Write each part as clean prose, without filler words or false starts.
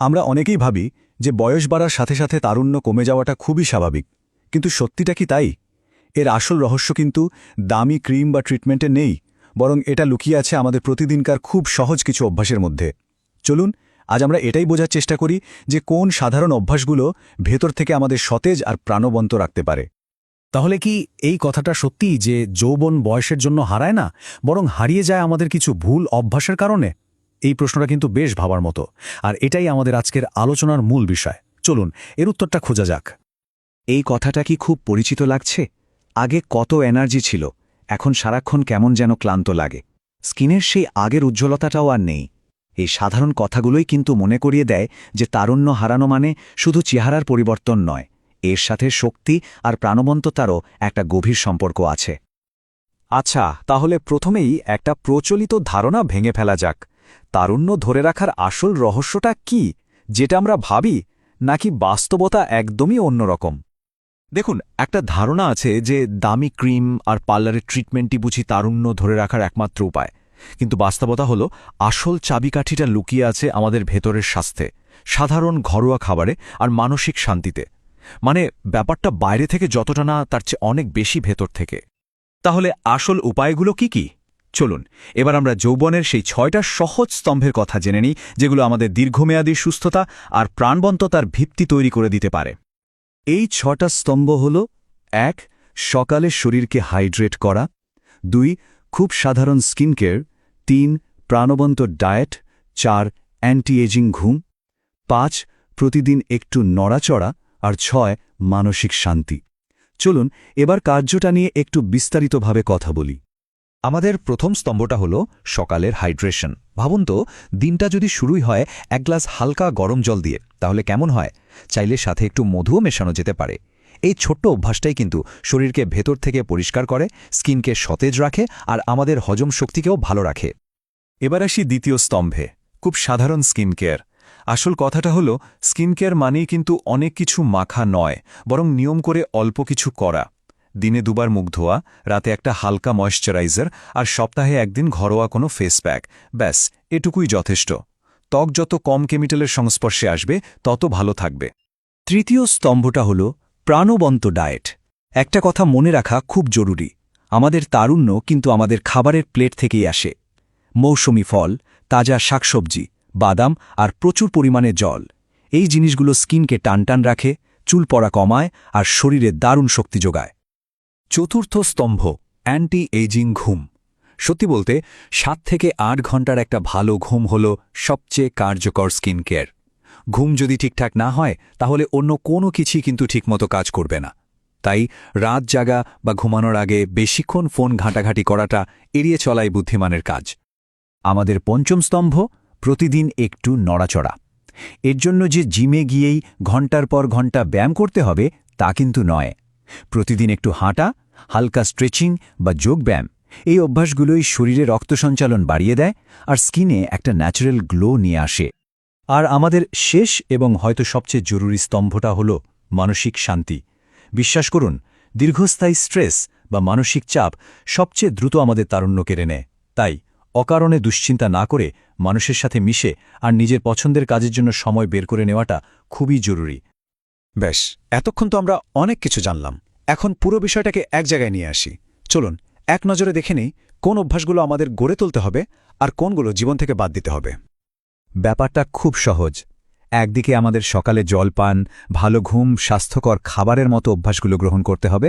আমরা অনেকেই ভাবি যে বয়স বাড়ার সাথে সাথে তারুণ্য কমে যাওয়াটা খুবই স্বাভাবিক, কিন্তু সত্যিটা কি তাই? এর আসল রহস্য কিন্তু দামি ক্রিম বা ট্রিটমেন্টে নেই, বরং এটা লুকিয়ে আছে আমাদের প্রতিদিনকার খুব সহজ কিছু অভ্যাসের মধ্যে। চলুন আজ আমরা এটাই বোঝার চেষ্টা করি যে কোন সাধারণ অভ্যাসগুলো ভেতর থেকে আমাদের সতেজ আর প্রাণবন্ত রাখতে পারে। তাহলে কি এই কথাটা সত্যি যে যৌবন বয়সের জন্য হারায় না, বরং হারিয়ে যায় আমাদের কিছু ভুল অভ্যাসের কারণে? এই প্রশ্নটা কিন্তু বেশ ভাবার মতো, আর এটাই আমাদের আজকের আলোচনার মূল বিষয়। চলুন এর উত্তরটা খোঁজা যাক। এই কথাটা কি খুব পরিচিত লাগছে? আগে কত এনার্জি ছিল, এখন সারাক্ষণ কেমন যেন ক্লান্ত লাগে। স্কিনের সেই আগের উজ্জ্বলতাটাও আর নেই। এই সাধারণ কথাগুলোই কিন্তু মনে করিয়ে দেয় যে তারুণ্য হারানো মানে শুধু চেহারার পরিবর্তন নয়, এর সাথে শক্তি আর প্রাণবন্ততারও একটা গভীর সম্পর্ক আছে। আচ্ছা, তাহলে প্রথমেই একটা প্রচলিত ধারণা ভেঙে ফেলা যাক। তারুণ্য ধরে রাখার আসল রহস্যটা কি, যেটা আমরা ভাবি, নাকি বাস্তবতা একদমই অন্যরকম? দেখুন, একটা ধারণা আছে যে দামি ক্রিম আর পার্লারের ট্রিটমেন্টই বুঝি তারুণ্য ধরে রাখার একমাত্র উপায়। কিন্তু বাস্তবতা হলো আসল চাবিকাঠিটা লুকিয়ে আছে আমাদের ভেতরের স্বাস্থ্যে, সাধারণ ঘরোয়া খাবারে আর মানসিক শান্তিতে। মানে ব্যাপারটা বাইরে থেকে যতটা না, তার চেয়ে অনেক বেশি ভেতর থেকে। তাহলে আসল উপায়গুলো কি কি? চলুন এবার আমরা যৌবনের সেই 6টা সহজ স্তম্ভের কথা জেনে নিই, যেগুলো আমাদের দীর্ঘমেয়াদী সুস্থতা আর প্রাণবন্ততার ভিত্তি তৈরি করে দিতে পারে। এই 6টা স্তম্ভ হল: 1. সকালে শরীরকে হাইড্রেট করা। 2. খুব সাধারণ স্কিন কেয়ার। 3. প্রাণবন্ত ডায়েট। 4. অ্যান্টি এজিং ঘুম। 5. প্রতিদিন একটু নড়াচড়া। আর 6. মানসিক শান্তি। চলুন এবার কার্যটা নিয়ে একটু বিস্তারিতভাবে কথা বলি। আমাদের প্রথম স্তম্ভটা হলো সকালের হাইড্রেশন। ভাবুন তো, দিনটা যদি শুরুই হয় এক গ্লাস হালকা গরম জল দিয়ে, তাহলে কেমন হয়? চাইলে সাথে একটু মধুও মেশানো যেতে পারে। এই ছোট্ট অভ্যাসটাই কিন্তু শরীরকে ভেতর থেকে পরিষ্কার করে, স্কিনকে সতেজ রাখে আর আমাদের হজম শক্তিকেও ভালো রাখে। এবার আসি দ্বিতীয় স্তম্ভে, খুব সাধারণ স্কিন কেয়ার। আসল কথাটা হলো স্কিন কেয়ার মানেই কিন্তু অনেক কিছু মাখা নয়, বরং নিয়ম করে অল্প কিছু করা। দিনে 2বার মুখ ধোয়া, রাতে একটা হালকা ময়েশ্চারাইজার, আর সপ্তাহে একদিন ঘরোয়া কোনো ফেস প্যাক। ব্যাস, এটুকুই যথেষ্ট। ত্বক যত কম কেমিক্যালের সংস্পর্শে আসবে, তত ভালো থাকবে। তৃতীয় স্তম্ভটা হল প্রাণবন্ত ডায়েট। একটা কথা মনে রাখা খুব জরুরি, আমাদের তারুণ্য কিন্তু আমাদের খাবারের প্লেট থেকেই আসে। মৌসুমি ফল, তাজা শাকসবজি, বাদাম আর প্রচুর পরিমাণে জল, এই জিনিসগুলো স্কিনকে টানটান রাখে, চুল পড়া কমায় আর শরীরে দারুণ শক্তি যোগায়। চতুর্থ স্তম্ভ, অ্যান্টি এজিং ঘুম। সত্যি বলতে 7 থেকে 8 ঘন্টার একটা ভালো ঘুম হল সবচেয়ে কার্যকর স্কিন কেয়ার। ঘুম যদি ঠিকঠাক না হয়, তাহলে অন্য কোনো কিছুই কিন্তু ঠিকমতো কাজ করবে না। তাই রাত জাগা বা ঘুমানোর আগে বেশিক্ষণ ফোন ঘাঁটাঘাঁটি করাটা এড়িয়ে চলাই বুদ্ধিমানের কাজ। আমাদের পঞ্চম স্তম্ভ, প্রতিদিন একটু নড়াচড়া। এর জন্য যে জিমে গিয়েই ঘন্টার পর ঘন্টা ব্যায়াম করতে হবে তা কিন্তু নয়। প্রতিদিন একটু হাঁটা, হালকা স্ট্রেচিং বা যোগব্যায়াম, এই অভ্যাসগুলোই শরীরে রক্ত সঞ্চালন বাড়িয়ে দেয় আর স্কিনে একটা ন্যাচারাল গ্লো নিয়ে আসে। আর আমাদের শেষ এবং হয়তো সবচেয়ে জরুরি স্তম্ভটা হল মানসিক শান্তি। বিশ্বাস করুন, দীর্ঘস্থায়ী স্ট্রেস বা মানসিক চাপ সবচেয়ে দ্রুত আমাদের তারুণ্য কেড়ে নেয়। তাই অকারণে দুশ্চিন্তা না করে মানুষের সাথে মিশে আর নিজের পছন্দের কাজের জন্য সময় বের করে নেওয়াটা খুবই জরুরি। ব্যাস, এতক্ষণ তো আমরা অনেক কিছু জানলাম। এখন পুরো বিষয়টাকে এক জায়গায় নিয়ে আসি। চলুন এক নজরে দেখে নিই কোন অভ্যাসগুলো আমাদের গড়ে তুলতে হবে আর কোনগুলো জীবন থেকে বাদ দিতে হবে। ব্যাপারটা খুব সহজ। একদিকে আমাদের সকালে জলপান, ভালো ঘুম, স্বাস্থ্যকর খাবারের মতো অভ্যাসগুলো গ্রহণ করতে হবে,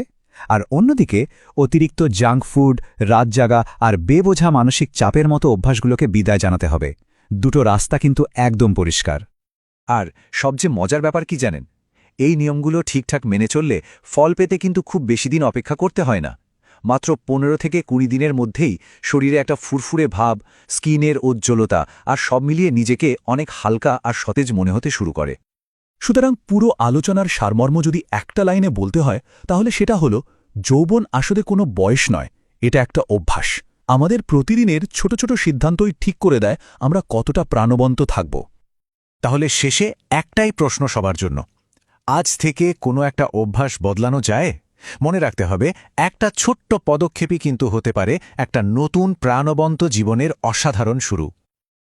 আর অন্যদিকে অতিরিক্ত জাঙ্ক ফুড, রাত জাগা আর বেবোঝা মানসিক চাপের মতো অভ্যাসগুলোকে বিদায় জানাতে হবে। দুটো রাস্তা কিন্তু একদম পরিষ্কার। আর সবচেয়ে মজার ব্যাপার কি জানেন? এই নিয়মগুলো ঠিকঠাক মেনে চললে ফল পেতে কিন্তু খুব বেশি দিন অপেক্ষা করতে হয় না। মাত্র 15 থেকে 20 দিনের মধ্যেই শরীরে একটা ফুরফুরে ভাব, স্কিনের উজ্জ্বলতা আর সব মিলিয়ে নিজেকে অনেক হালকা আর সতেজ মনে হতে শুরু করে। সুতরাং পুরো আলোচনার সারমর্ম যদি একটা লাইনে বলতে হয়, তাহলে সেটা হলো যৌবন আসলে কোনো বয়স নয়, এটা একটা অভ্যাস। আমাদের প্রতিদিনের ছোট ছোট সিদ্ধান্তই ঠিক করে দেয় আমরা কতটা প্রাণবন্ত থাকব। তাহলে শেষে একটাই প্রশ্ন সবার জন্য: আজ থেকে কোনো একটা অভ্যাস বদলানো যায়? মনে রাখতে হবে, একটা ছোট্ট পদক্ষেপই কিন্তু হতে পারে একটা নতুন প্রাণবন্ত জীবনের অসাধারণ শুরু।